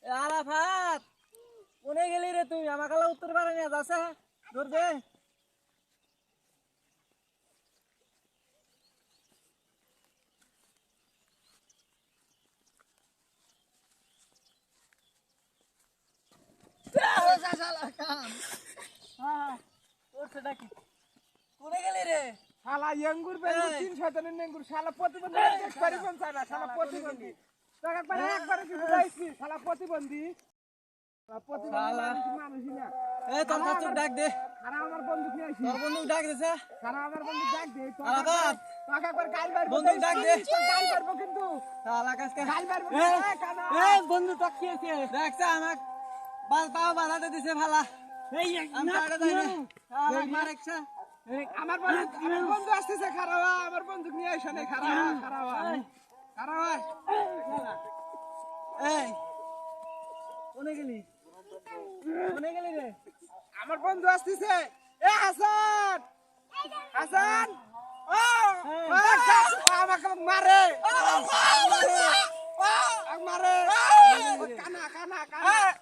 আরাফাত কোনে গেলি রে তুই আমাকে উত্তর পারে নিয়ে যাস দূর দে কোনে গেলি রে শালা ইয়ঙ্গুর বেঙ্গুর তিন শয়তানের নেঙ্গুর শালা প্রতিবন্ধী এক্সপেরিমেন্ট চায় না শালা প্রতিবন্ধী তোকে একবারে কি বুঝাইছি শালা প্রতিবন্ধী মানুষই না এই তোর কাছে ডাক দে আর আমার বন্ধু কি আইছি তোর বন্ধু ডাক দেছে আর আমার বন্ধু ডাক দে আরাফাত তোকে একবার গাল মারবো বন্ধু ডাক দে গাল মারবো কিন্তু শালা কাছে গাল মারবো কানা এই বন্ধু তাকিয়েছে দেখছ আমাক পাও বাঁধাতে দিছে ভালা এই আমি আড়ে যাই না শালা মারেকছা আমার বন্ধু আসতেছে খারাপ আমার বন্ধু নিয়ে আইসা নেই খারাপ এই কোনে গেলি রে আমার বন্ধু আসতেছে এ হাসান হাসান ও আমাকে মারে মারে কানা কানা কানা